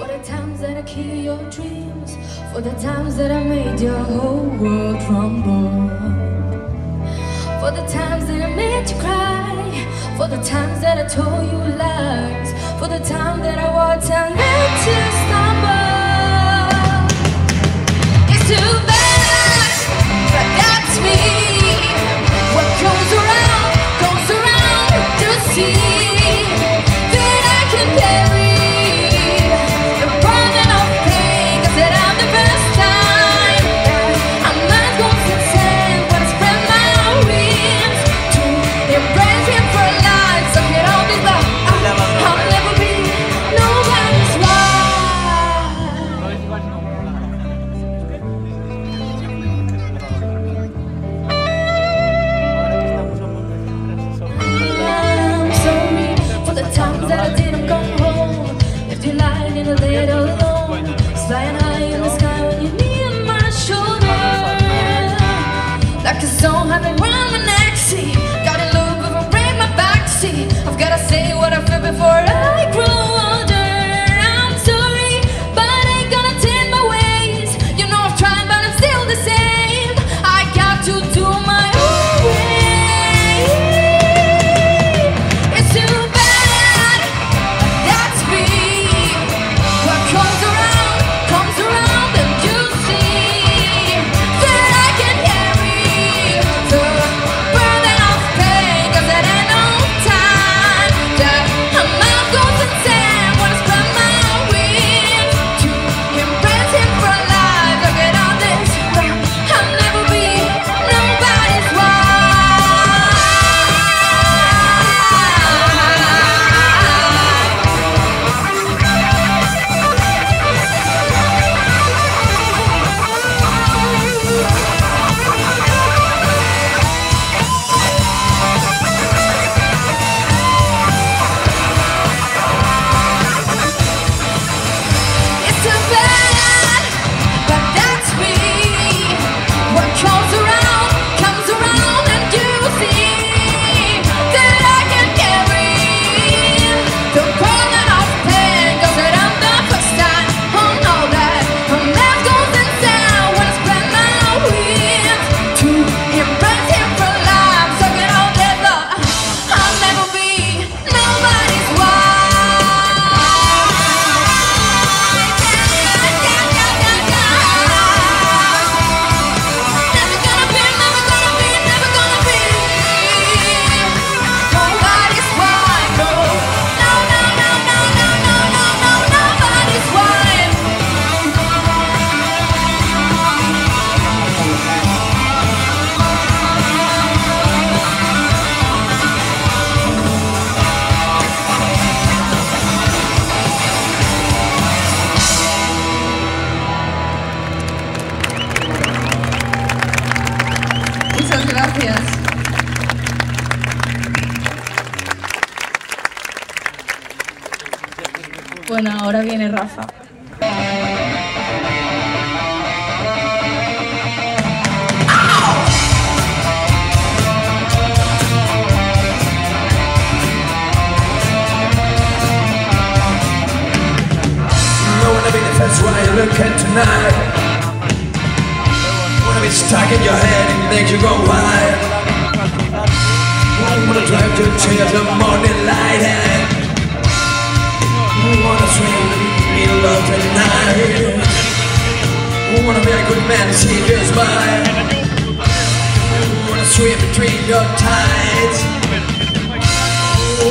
For the times that I kill your dreams, for the times that I made your whole world crumble, for the times that I made you cry, for the times that I told you lies, for the time that I walked and let you stumble. It's too bad, but that's me. What goes around to see that I can carry. Flying high in the sky when you knee on my shoulder, like a song humming round my neck. See, gotta look before I break my back. See, I've gotta say what I feel before I grow older. I'm sorry, but I ain't gonna change my ways. You know I've tried, but I'm still the same. I got to do my own way. It's too bad, that's me. What comes around and you see that I can carry the burden of pain, 'cause there ain't no time that I'm out goes insane when I spread my wings to embrace him for life. Look at all this, I'll never be nobody's Gracias. Bueno, ahora viene Rafa. That's why you're looking tonight. Wanna be stuck in your head and make you go wild. Wanna drive you to the morning light and wanna swim in the middle of the night. Wanna be a good man and see you smile. Wanna swim between your tides.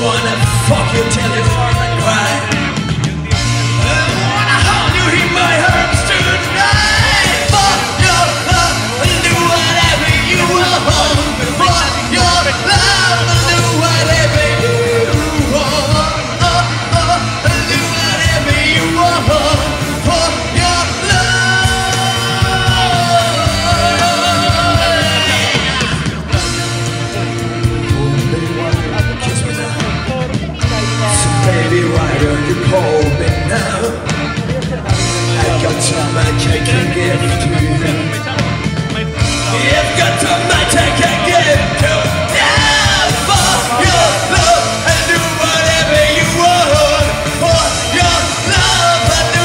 Wanna fuck you till you fall and cry. Hear my arms tonight. For your love, do whatever you want. For your love, do whatever you want. Do whatever you want. For your love. Kiss me now. So baby, why don't you call me now? I've got so much I can give to you. I've got so much I can give to you. For your love, I do whatever you want. For your love, I do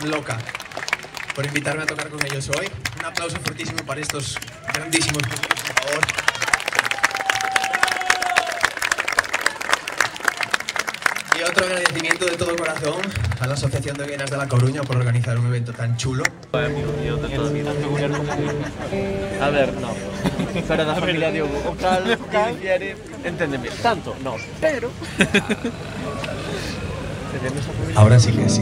Band Loca, por invitarme a tocar con ellos hoy. Un aplauso fortísimo para estos grandísimos músicos, por favor. Y otro agradecimiento de todo corazón a la Asociación de Vienas de La Coruña por organizar un evento tan chulo. A ver, no. Pero da familia de Hugo. O cal, difiere, entendeme. Tanto, no. Pero... Ahora sí que sí.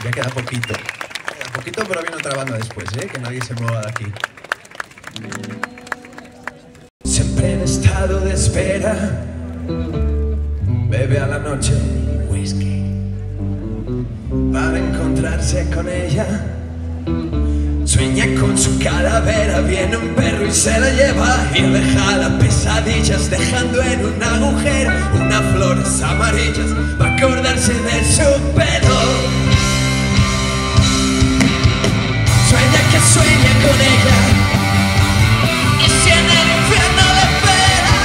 Ya queda poquito. Queda poquito, pero viene otra banda después, ¿eh? Que nadie se mueva de aquí. estado de espera. Bebe a la noche whisky para encontrarse con ella. Sueña con su calavera, viene un perro y se la lleva y deja pesadillas, dejando en un agujero unas flores amarillas para acordarse de su pelo. Sueña que sueña con ella, y si en el infierno le espera,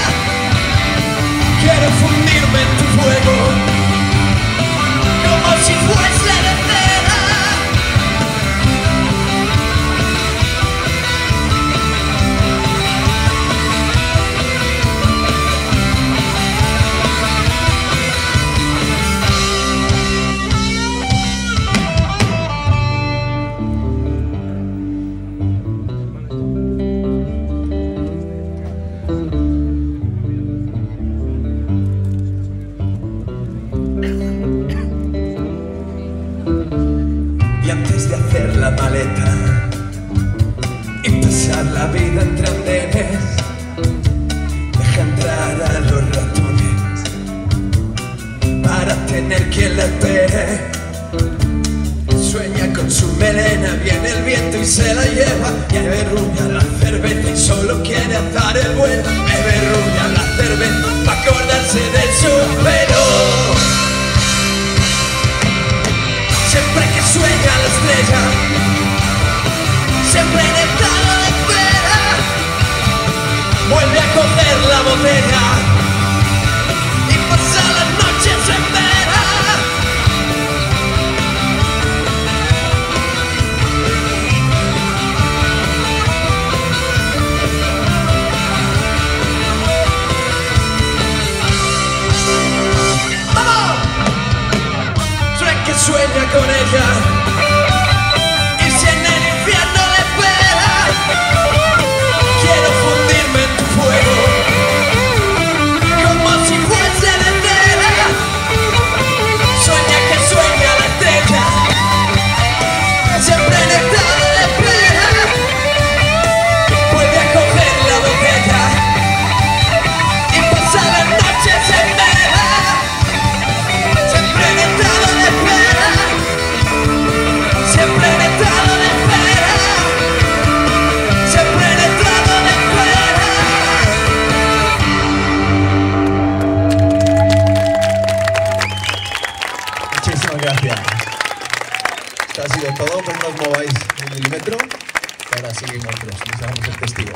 quiero fundirme en tu fuego como si fuese de cera. Antes de hacer la maleta y pasar la vida entre andenes, deja entrar a los ratones para tener quien la espere. Sueña con su melena, viene el viento y se la lleva, y averrulla la cerveza y solo quiere hacer el bueno. Averrulla la cerveza para acordarse de su pelo. Siempre que sueña la estrella, siempre en estado de espera, vuelve a coger la botella y pasa las noches en vela. ¡Vamos! Que sueña con ella, y si en el infierno le espera, quiero fundirme en tu fuego como si fuese de cera. Sueña que sueña la estrella, siempre en estado de espera, vuelve a coger la botella y pasa las noches en vela. Siempre en estado de espera, siempre en estado de espera, siempre en estado de espera. Muchísimas gracias. Esto ha sido todo, pero no os mováis un milímetro, que ahora seguimos, nos dejamos el testigo.